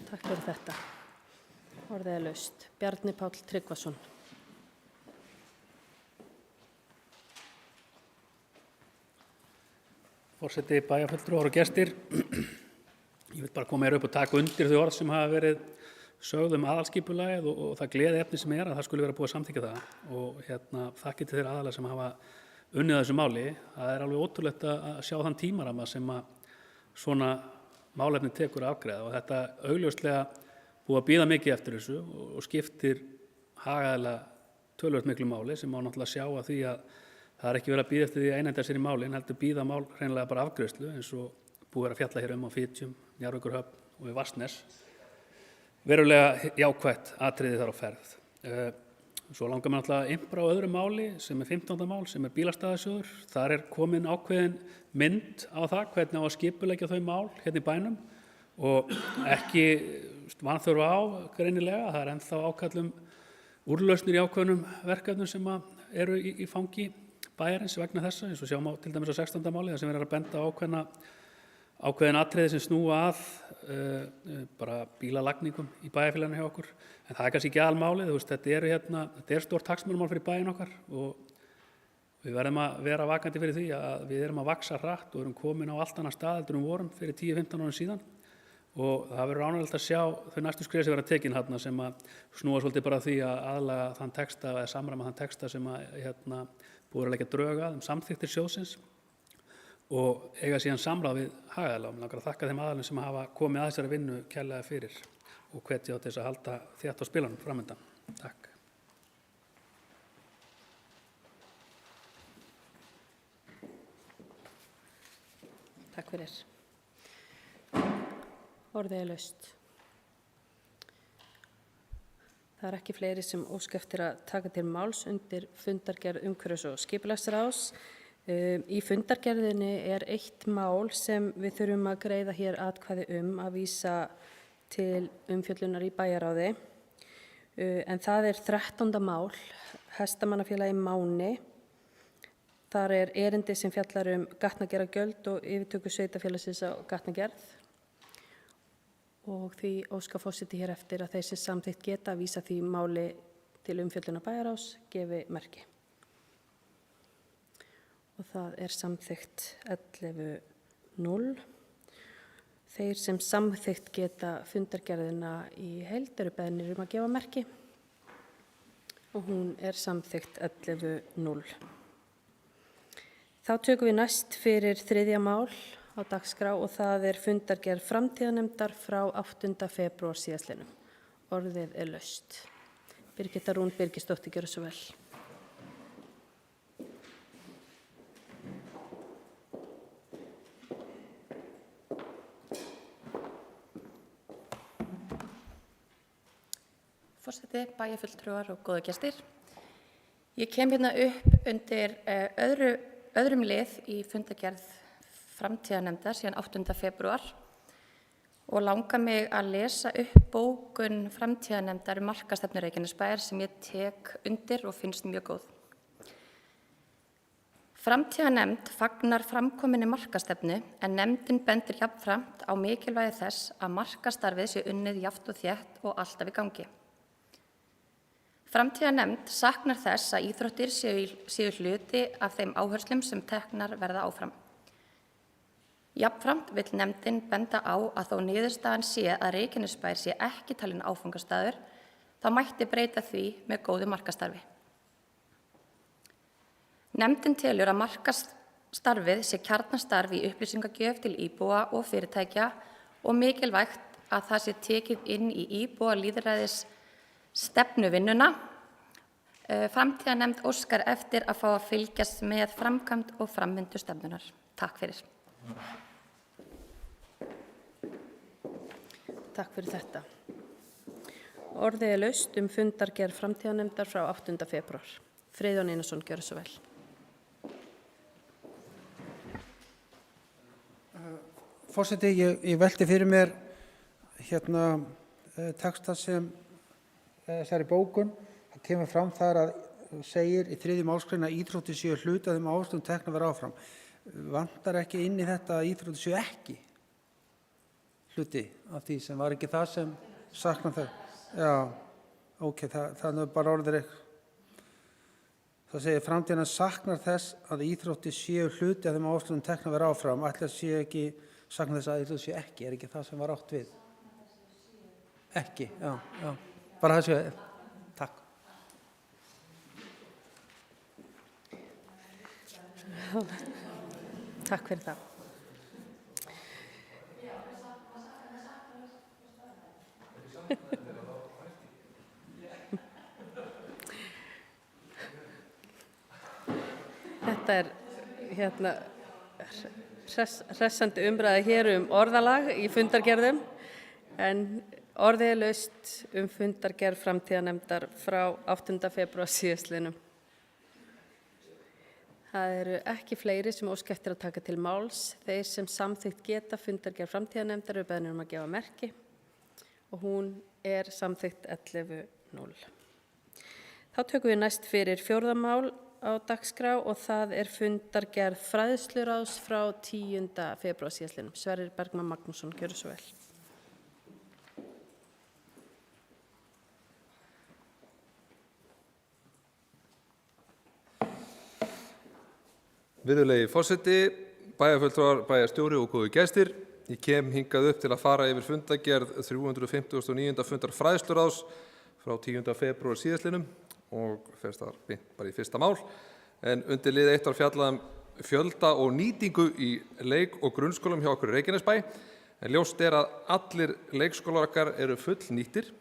Takk fyrir þetta. Orðið laust. Bjarni Páll Tryggvason. Forseti, bæjarfulltrúar og gestir. Ég vil bara koma hér upp og taka undir þau orð sem hafa verið sögð aðalskipulagið og það gleðiefni sem að það skuli vera búið að samþykkja það og þakkir til þeirra aðalega sem hafa unnið þessu máli. Það alveg ótrúlegt að sjá þann tímaramma sem svona málefni tekur að afgreiða og þetta augljóslega búið að bíða mikið eftir þessu og skiptir hagaðilega töluvert miklu máli sem má náttúrulega sjá að því að það ekki verið að bíða eftir því að einhenda sér í máli en heldur bíða mál hreinlega bara afgreiðslu eins og búið að fjalla hér á Fitjum, Njarðvíkurhöfn og við Vatnsnes. Verulega jákvætt atriði þar á ferð. Svo langar mér náttúrulega að impra á öðru máli sem 15. mál sem bílastæðasjóður. Þar komin ákveðin mynd á það hvernig á að skipuleggja þau mál hérna í bænum og ekki vanþörf á greinilega. Það ennþá ákallum úrlausnir í ákveðnum verkefnum sem eru í fangi bæjarins vegna þessa eins og sjá má til dæmis á 16. máli þar sem verður að benda á ákveðin atriði sem snúa að bara bílalagningum í bæjarfélaginu hjá okkur. En það kannski ekki almálið, þetta stórt hagsmunamál fyrir bæinn okkar og við verðum að vera vakandi fyrir því að við erum að vaxa hratt og erum komin á allt annan stað heldur vorum fyrir 10-15 árum síðan og það verður ánægjulegt að sjá þau næstu skref sem verða tekin hérna sem snúa svolítið bara því að aðlaga þann texta eða samræma þann texta sem búið að leggja drög að samþykktir sjóðsins og eiga síðan samráð við hagaðila. Mig langar að þakka þeim aðalum sem hafa komið að þessari vinnu kærlega fyrir og hvetja á til þess að halda þétt á spilanum framöndan. Takk. Takk fyrir. Orðið laust. Það er ekki fleiri sem óska eftir að taka til máls undir fundargerð umhverfis- og skipulagsráðs. Í fundargerðinni er eitt mál sem við þurfum að greiða hér atkvæði að vísa til umfjöllunar í bæjarráði. En það er 13. mál, Hestamannafélagi Máni. Þar er erindi sem fjallar gatnagerðargjöld og yfirtöku sveitarfélagsins á gatnagerð. Og því óska forseti hér eftir að þeir sem samþykkt geta að vísa því máli til umfjöllunar bæjarráðs gefi merki. Og það er samþykkt 11:0. Þeir sem samþykkt geta fundargerðina í heild eru beðnir að gefa merki og hún er samþykkt 11:0. Þá tökum við næst fyrir 3. mál á dagskrá og það er fundargerð framtíðarnefndar frá 8. febrúar síðastliðnum. Orðið er laust. Birgitta Rún Birgisdóttir, gjörðu svo vel. Forseti, bæjarfulltrúar og góða gestir. Ég kem hérna upp undir öðrum lið í fundargerð framtíðarnefndar síðan 8. febrúar og langar mig að lesa upp bókun framtíðarnefndar markastefnu Reykjanesbæjar sem ég tek undir og finnst mjög góð. Framtíðarnefnd fagnar framkominni markastefnu en nefndin bendir jafnframt á mikilvægi þess að markastarfið sé unnið jafnt og þétt og alltaf í gangi. Framtíðarnefnd saknar þess að íþróttir séu hluti af þeim áherslum sem teknar verða áfram. Jafnframt vill nefndin benda á að þó niðurstaðan sé að Reykjanesbær sé ekki talin áfangastaður, þá mætti breyta því með góðu markastarfi. Nefndin telur að markastarfið sé kjarnastarf í upplýsingagjöf til íbúa og fyrirtækja og mikilvægt að það sé tekið inn í íbúa lýðræðis stefnuvinnuna. Framtíðarnefnd óskar eftir að fá að fylgjast með framkvæmd og framvindu stefnunar. Takk fyrir. Takk fyrir þetta. Orðið er laust fundargerð framtíðarnefndar frá 8. febrúar. Friðjón Einarsson, gjörðu svo vel. Forseti, ég velti fyrir mér texta sem þessari bókun. Það kemur fram þar að segir í 3. málsgrein að íþróttir séu hluti af þeim áherslum teknar vera áfram. Vantar ekki inn í þetta að íþróttir séu ekki hluti af því sem var ekki það sem saknar þau? Já, ok, það er bara orðir ekki. Það segir framtíðina saknar þess að íþróttir séu hluti af þeim áherslum teknar vera áfram. Ætli sé ekki saknar þess að íþróttir séu ekki, er ekki það sem var átt við? Ekki, já. Bara það séu, takk. Takk fyrir það. Þetta er hressandi umræða hér orðalag í fundargerðum en orðið er laust fundargerð framtíðarnefndar frá 8. febrúar síðastliðnum. Það eru ekki fleiri sem óska eftir að taka til máls. Þeir sem samþykkt geta fundargerð framtíðarnefndar eru beðnir að gefa merki og hún er samþykkt 11:0. Þá tökum við næst fyrir 4. mál á dagskrá og það er fundargerð fræðsluráðs frá 10. febrúar síðastliðnum. Sverrir Bergmann Magnússon, gjörðu svo vel. Virðulegi forseti, bæjarfulltrúar, bæjarstjóri og góðu gestir. Ég kem hingað upp til að fara yfir fundargerð 359. fundar fræðsluráðs frá 10. febrúar síðastliðnum og ferst þar bara í fyrsta mál. En undir lið 1 var fjallað fjölda og nýtingu í leik- og grunnskólum hjá okkur í Reykjanesbæ. En ljóst er að allir leikskólar okkar eru fullnýttir.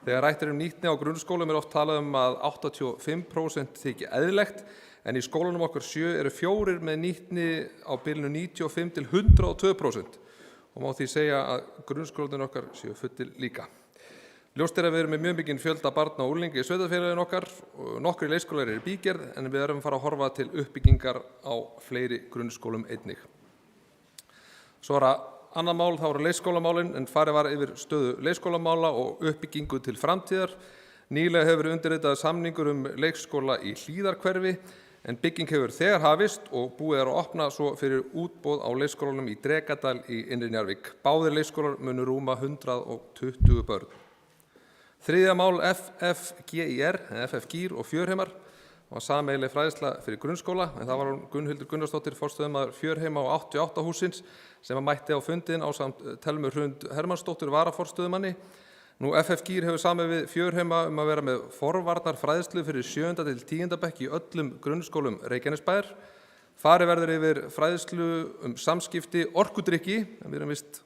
Þegar rætt nýtni á grunnskólum oft talað að 85% þykir eðlilegt, en í skólanum okkar 7 eru 4 með nýtni á bilinu 95 til 102% og má því segja að grunnskólanum okkar séu fullir líka. Ljóst er að við erum með mjög mikinn fjölda barna og unglinga í sveitarfélaginu okkar, nokkrir leikskólar eru í bígerð en við erum að fara að horfa til uppbyggingar á fleiri grunnskólum einnig. Svo annað mál, þá eru leikskólamálin, en farið var yfir stöðu leikskólamála og uppbyggingu til framtíðar. Nýlega hefur undirritaður samningur leikskóla í Hlíðarhverfi, en bygging hefur þegar hafist og búið er að opna svo fyrir útboð á leikskólanum í Drekadal í Innri Njarðvík. Báðir leikskólar munu rúma 120 börn. Þriðja mál FFGÍR og Fjörheimar var sameiginleg fræðsla fyrir grunnskóla, en það var Gunnhildur Gunnarsdóttir, forstöðumaður Fjörheima og 88 hússins, sem mætti á fundin ásamt Thelmu Hrund Hermannsdóttur varaforstöðumanni. Nú FFGÍR hefur samið við Fjörheima að vera með forvarnar fræðslu fyrir 7. til 10. bekk í öllum grunnskólum Reykjanesbæjar. Farið verður yfir fræðslu samskipti orkudrykki, en við erum vist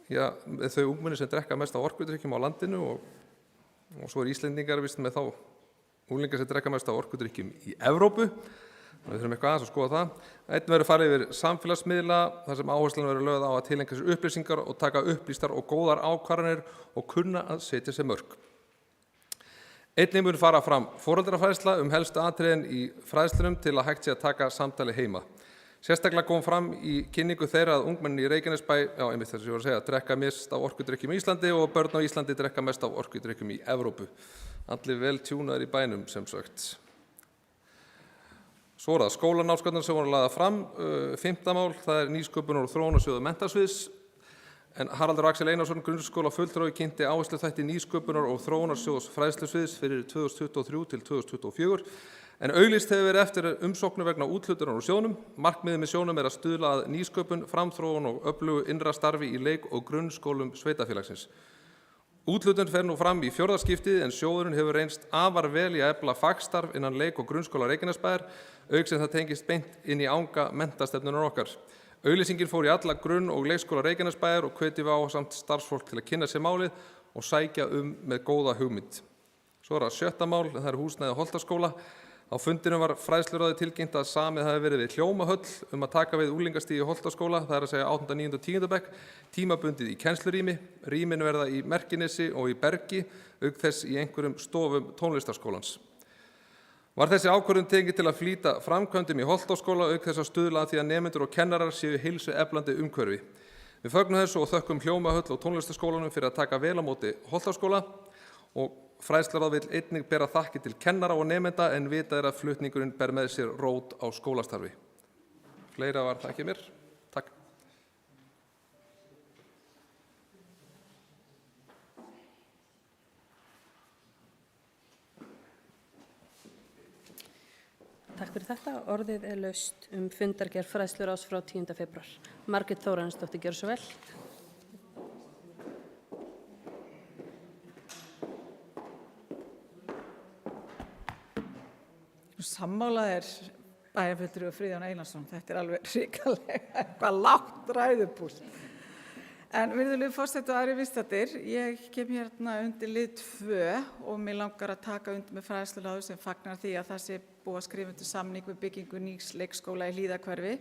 með þau ungmenni sem drekka mest af orkudrykkjum á landinu og svo Íslendingar vist með þá unglingar sem drekka mest af orkudrykkjum í Evrópu. Við þurfum eitthvað aðeins að skoða það. Einn verður farið yfir samfélagsmiðla þar sem áherslan verður lögð á að tilengja sér upplýsingar og taka upplýstar og góðar ákvarðanir og kunna að setja sér mörk. Einnig mun fara fram foreldrafræðsla helstu atriðin í fræðslunum til að hægt sé að taka samtali heima. Sérstaklega kom fram í kynningu þeirra að ungmenni í Reykjanesbæ, einmitt þess að ég var að segja, drekka mest af orkudrykkjum í Íslandi og börn á Íslandi drekka mest af orkudrykkjum í Evrópu. Allir vel tjúnaðir í bænum sem sagt. Svo það skólanámsgögnin sem voru lagðar fram, 5. mál, það er nýsköpunar og þróunarsjóður menntasviðs, en Haraldur Axel Einarsson, grunnskóla fulltrúi, kynnti áhersluþætti nýsköpunar og þróunarsjóðs fræðslusviðs fyrir 2023 til 2024, en auglýst hefur verið eftir umsóknum vegna úthlutunar úr sjóðnum. Markmiðið með sjóðnum er að stuðla að nýsköpun, framþróun og öflugu innra starfi í leik- og grunnskólum sveitarfélagsins. Úthlutun fer nú fram í 4. skiptið, en sjóðurinn hefur reynst afar vel í að efla fagstarf innan leik- og grunnskóla Reykjanesbæjar, auk sem það tengist beint inn í anga menntastefnunnar okkar. Auglýsingin fór í alla grunn- og leikskóla Reykjanesbæjar og hvetjum við á samt starfsfólk til að kynna sér málið og sækja með góða hugmynd. Svo það 7. mál, það er húsnæði Holtaskóla. Á fundinum var fræðsluráði tilkynnt að samið hafi verið við Hljómahöll að taka við unglingastígi í Holtaskóla, það er að segja 8., 9. og 10. bekk, tímabundið í kennslurými. Rýmin verða í Merkinesi og í Bergi, auk þess í einhverjum stofum tónlistarskólans. Var þessi ákvörðun tekin til að flýta framkvæmdum í Holtaskóla, auk þess að stuðla að því að nemendur og kennarar séu heilsueflandi umhverfi. Við fögnum þessu og þökkum Hljómahöll og tónlistarskólanum fyrir að taka vel á móti Holtaskóla og fræðsluráð vill einnig bera þakkir til kennara og nemenda, en vitað er að flutningurinn ber með sér rót á skólastarfi. Fleira var það ekki mér. Takk. Takk fyrir þetta. Orðið er laust fundargerð fræðsluráðs frá 10. febrúar. Margrét Þórarinsdóttir, gjörðu svo vel. Sammála bæjarfulltrúi Friðjón Einarsson, þetta er alveg hrikalega eitthvað lágt ræðupúls. En virðulegi forseti og aðrir viðstaddir, ég kem hérna undir lið 2 og mig langar að taka undir með fræðsluráði sem fagnar því að það sé búið að skrifa undir samning við byggingu nýs leikskóla í Hlíðarhverfi.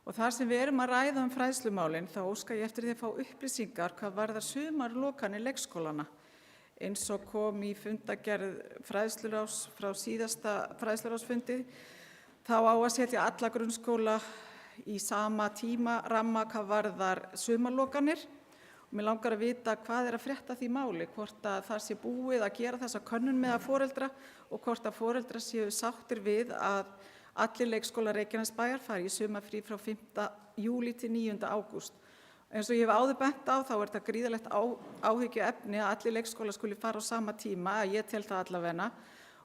Og þar sem við erum að ræða fræðslumálin, þá óska ég eftir því að fá upplýsingar hvað varðar sumarlokanir leikskólana. Eins og kom í fundargerð fræðsluráðs frá síðasta fræðsluráðsfundi, þá á að setja alla grunnskóla í sama tímaramma hvað varðar sumarlokanir. Og mér langar að vita hvað er að frétta því máli, hvort að það sé búið að gera þessa könnun með foreldra og hvort að foreldra séu sáttir við að allir leikskólar Reykjanesbæjar fari í sumarfrí frá 5. júlí til 9. ágúst. Eins og ég hef áður bent á, þá er þetta gríðarlegt áhyggjuefni að allir leikskólar skuli fara á sama tíma, að ég tel það allavega,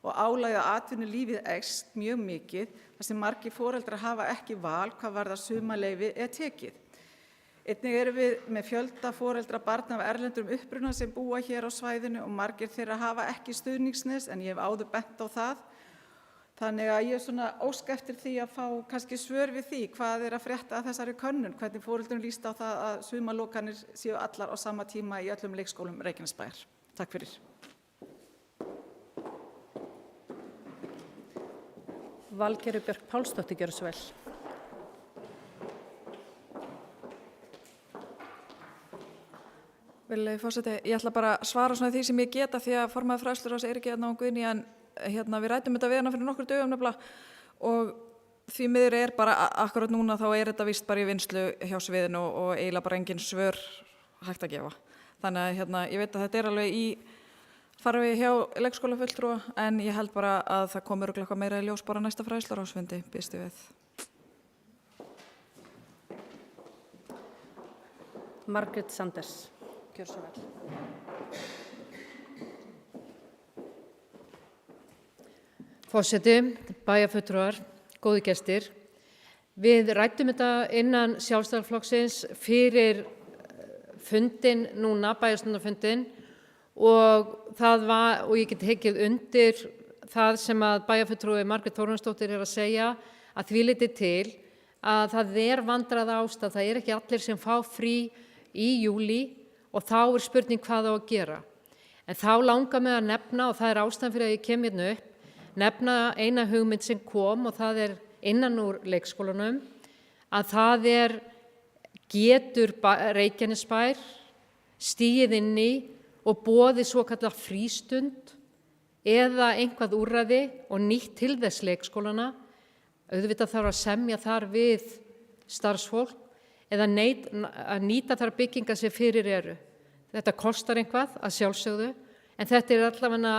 og álagið að atvinnulífið eykst mjög mikið, þar sem margir foreldrar hafa ekki val hvað varðar sumarleyfi er tekið. Einnig erum við með fjölda foreldra barna af erlendum uppruna sem búa hér á svæðinu og margir þeirra hafa ekki stuðningsnes, en ég hef áður bent á það. Þannig að ég er óska eftir því að fá kannski svör við því hvað er að frétta að þessari könnun, hvernig foreldrum líst á það að sumarlokanir séu allar á sama tíma í öllum leikskólum Reykjanesbæjar. Takk fyrir. Valgerður Björk Pálsdóttir, gjörðu svo vel. Virðulegi forseti, ég ætla bara að svara svona því sem ég geta því að formaður fræðsluráðs er ekki hérna á Guðni en við ræddum þetta við hana fyrir nokkur dögum nefnilega og því miður er bara akkurat núna þá er þetta víst bara í vinnslu hjá sviðinu og eiginlega bara engin svör hægt að gefa. Þannig að ég veit að þetta er alveg í farvegi hjá leikskólafulltrúa en ég held bara að það komur eitthvað meira í ljós bara næsta fræðsluráðsfundi, býst ég við. Margrét Sanders, gjör svo vel. Forseti, bæjarfulltrúar, góði gestir. Við ræddum þetta innan Sjálfstæðisflokksins fyrir fundin núna, bæjarstjórnarfundin og ég get tekið undir það sem að bæjarfulltrúi Margrét Þórarinsdóttir er að segja að því leyti til að það er vandræða ástand, það er ekki allir sem fá frí í júlí og þá er spurning hvað á að gera. En þá langar mig að nefna, og það er ástæðan fyrir að ég kem hérna upp, nefna eina hugmynd sem kom og það er innan úr leikskólanum, að það getur Reykjanesbær stigið inn í og boðið svokallar frístund eða einhvað úrræði og nýtt til þess leikskólana. Auðvitað þarf að semja þar við starfsfólk eða að nýta þar byggingar sem fyrir eru. Þetta kostar einhvað að sjálfsögðu, en þetta er allavega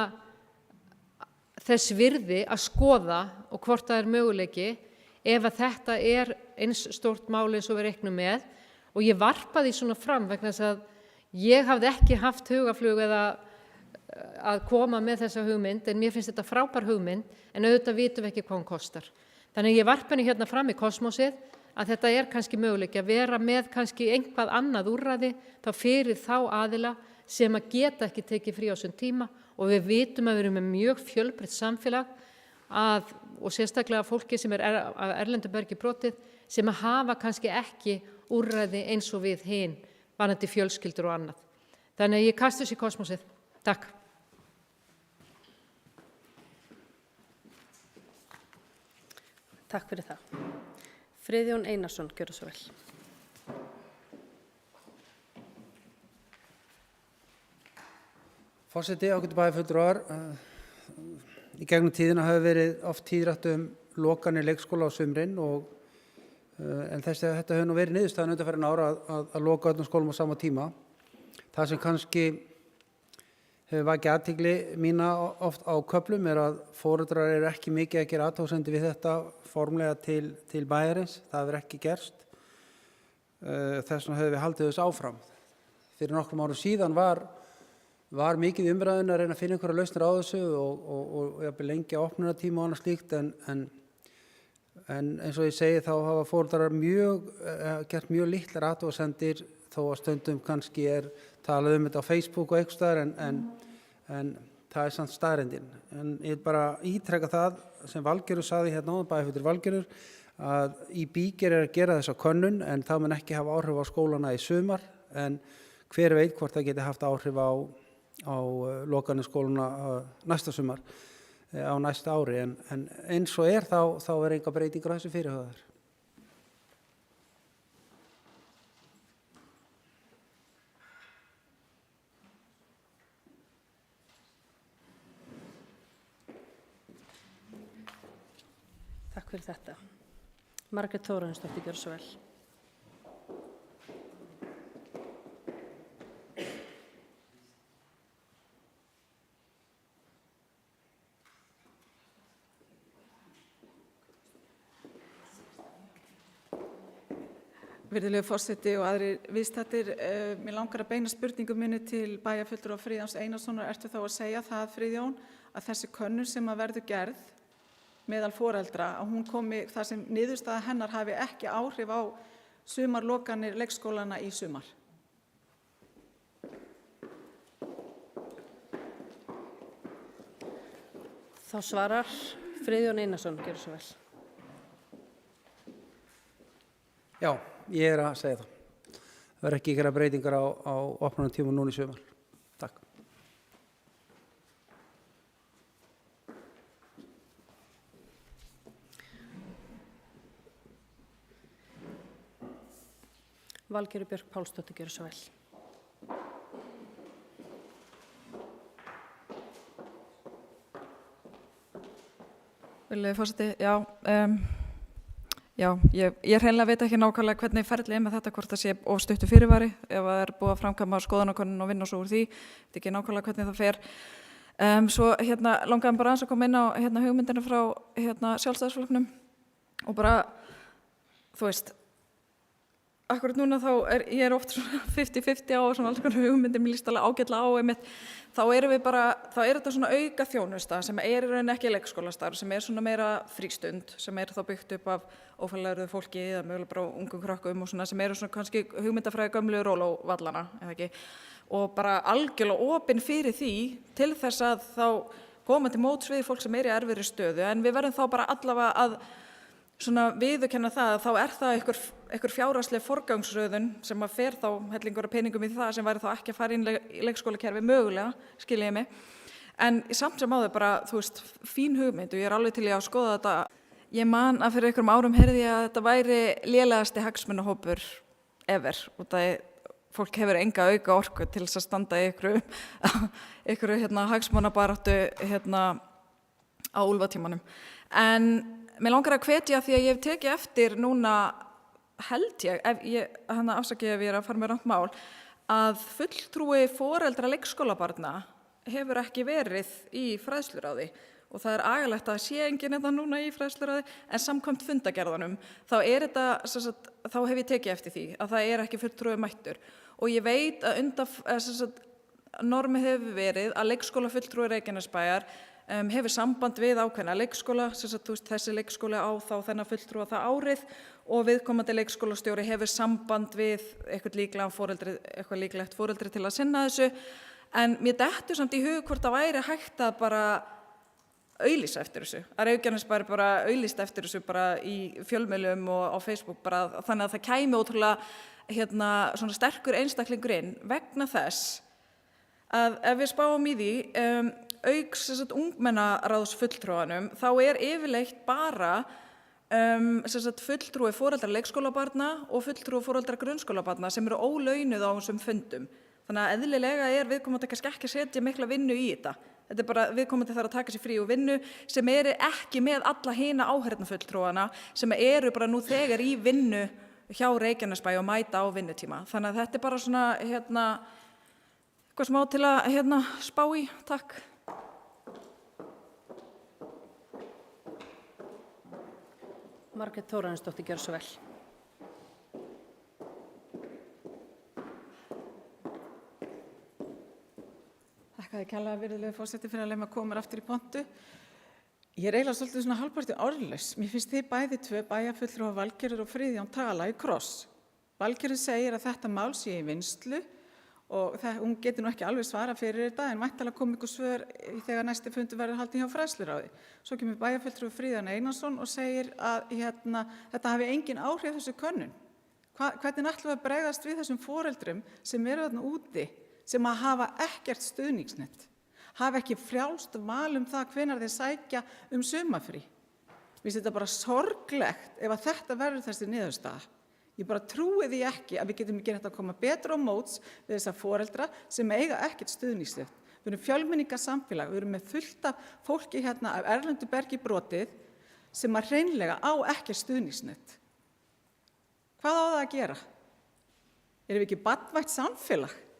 þess virði að skoða og hvort það er möguleiki ef að þetta er eins stórt máli eins og við reiknum með. Og ég varpaði svona fram vegna þess að ég hafði ekki haft hugaflug eða að koma með þessa hugmynd, en mér finnst þetta frábær hugmynd, en auðvitað vitum við ekki hvað hún kostar. Þannig að ég varpa henni hérna fram í kosmósið að þetta er kannski möguleiki að vera með kannski einhvað annað úrræði þá fyrir þá aðila sem að geta ekki tekið frí á þessum tíma og við vitum að við erum með mjög fjölbreytt samfélag og sérstaklega fólki sem er af erlendum bergi brotið sem að hafa kannski ekki úrræði eins og við hin, varðandi fjölskyldur og annað. Þannig að ég kasta þessu í kosmósið. Takk. Takk fyrir það. Friðjón Einarsson, gjörðu svo vel. Forseti, ágætu bæjarfulltrúar, í gegnum tíðina hafi verið oft tíðrætt lokanir leikskóla á sumrin en þetta hefur nú verið niðurstaðan undanfarin ára að loka öllum skólum á sama tíma. Það sem kannski hefur vakið athygli mína oft á köflum er að foreldrar eru ekki mikið að gera athugasemdir við þetta formlega til bæjarins. Það hefur ekki gerst. Þess vegna höfum við haldið þess áfram. Fyrir nokkrum árum síðan var mikið umræðin að reyna að finna einhverja lausnir á þessu og jafnvel lengja opnunartíma og annað slíkt en eins og ég segi þá hafa foreldrar gert mjög litlar athugasemdir þó að stundum kannski talað þetta á Facebook og einhvers staðar en það er samt staðreyndin. En ég bara ítreka það sem Valgerður sagði hérna áðan, bæjarfulltrúi Valgerður, að í BÍGER er að gera þessa könnun en það mun ekki hafa áhrif á skólana í sumar en hver veit hvort það geti haft áhrif á lokanir skólana næsta sumar á næsta ári en eins og þá er enga breytingar á þessu fyrirhugaðar. Takk fyrir þetta. Margrét Þórarinsdóttir, gjörðu svo vel. Virðulegi forseti og aðrir viðstaddir, mér langar að beina spurningu minni til bæjarfulltrúa Friðjóns Einarssonar. Ertu þá að segja það, Friðjón, að þessi könnun sem að verður gerð meðal foreldra, að hún komi þar sem niðurstaða hennar hafi ekki áhrif á sumarlokanir leikskólana í sumar? Þá svarar Friðjón Einarsson, gjörðu svo vel. Já, ég er að segja það. Það verður ekki gera breytingar á opnunartíma núna í sumar. Takk. Valgerður Björk Pálsdóttir, gjörðu svo vel. Virðulegi forseti, já, ég hreinlega veit ekki nákvæmlega hvernig ferlið er með þetta, hvort það sé of stuttur fyrirvari, ef það er búið að framkvæma skoðanakönnun og vinna svo úr því, veit ekki nákvæmlega hvernig það fer. Svo langaði bara aðeins að koma inn á hugmyndina frá Sjálfstæðisflokknum og bara, þú veist, akkurat núna þá ég er oft svona 50-50 á svona alls konar hugmyndir, mér líst alveg ágætlega á einmitt, þá er þetta svona auka þjónusta sem er í rauninni ekki leikskólastarf, sem er svona meira frístund, sem er þá byggt upp af ófærlærðu fólki eða mögulega bara ungum krökkum og svona sem eru svona kannski hugmyndafræði gömlu rólóvallana, eða ekki, og bara algjörlega opin fyrir því til þess að þá koma til móts við fólk sem er í erfiðri stöðu, en við verðum þá bara allavega að svona viðurkenna það að þá er það einhver fjárhagsleg forgangsröðun sem að fer þá hellingur af peningum í það sem væri þá ekki að fara inn í leikskólakerfi mögulega, skilji ég mig. En samt sem áður bara, þú veist, fín hugmynd og ég er alveg til að skoða þetta. Ég man að fyrir einhverjum árum heyrði ég að þetta væri lélegasti hagsmunahópur ever og það fólk hefur enga auka orku til þess að standa í einhverju hagsmunabaráttu á úlfatímanum. En mér langar að hvetja því að ég hef tekið eftir núna, held ég, afsakið ef ég er að fara með rangt mál, að fulltrúi foreldra leikskólabarna hefur ekki verið í fræðsluráði og það er agalegt að sé enginn þetta núna í fræðsluráði, en samkvæmt fundagerðunum þá hef ég tekið eftir því að það er ekki fulltrúi mættur og ég veit að normið hefur verið að leikskólafulltrúi Reykjanesbæjar hefur samband við ákveðna leikskóla, þessi leikskóli á þá þennan fulltrúa það árið og viðkomandi leikskólastjóri hefur samband við eitthvað líklegt foreldri til að sinna þessu, en mér dettur samt í hug hvort það væri hægt að bara auglýsa eftir þessu, að Reykjanesbær bara auglýst eftir þessu bara í fjölmiðlum og á Facebook bara, þannig að það kæmi ótrúlega svona sterkur einstaklingur inn vegna þess að ef við spáum í því auks ungmennaráðsfulltrúanum þá er yfirleitt bara fulltrúi foreldra leikskólabarna og fulltrúi foreldra grunnskólabarna sem eru ólaunuð á þessum fundum. Þannig að eðlilega er viðkomandi kannski ekki að setja mikla vinnu í þetta. Þetta er bara viðkomandi þarf að taka sér frí og vinnu sem eru ekki með alla hina áheyrnarfulltrúana sem eru bara nú þegar í vinnu hjá Reykjanesbæ og mæta á vinnutíma. Þannig að þetta er bara svona eitthvað smá til að spá í. Takk. Margrét Þórarinsdóttir, gjörðu svo vel. Þakkaði kærlega virðulegi forseti fyrir að leyfa að koma mér aftur í pontu. Ég er eiginlega svolítið svona hálfpartið orðlaus. Mér finnst þið bæði tvö bæjarfulltrúar Valgerður og Friðjón tala í kross. Valgerður segir að þetta mál sé í vinnslu og hún getur nú ekki alveg svara fyrir þetta en væntanlega kom ykkur svör þegar næsti fundur verður haldinn hjá fræðsluráði. Svo kemur bæjarfulltrúi Friðjón Einarsson og segir að þetta hafi engin áhrif þessu könnun. Hvernig ætlum við að bregðast við þessum foreldrum sem eru þarna úti sem að hafa ekkert stuðningsnet, hafa ekki frjálst val það hvenær þeir sækja sumarfrí. Mér finnst þetta bara sorglegt ef að þetta verður þessi niðurstaða. Ég bara trúi því ekki að við getum ekki hægt að koma betra á móts við þessa foreldra sem eiga ekkert stuðningsnet. Við erum fjölmenningarsamfélag, við erum með fullt af fólki af erlendu bergi brotið sem að hreinlega á ekkert stuðningsnet. Hvað á það að gera? Erum við ekki barnvænt samfélag?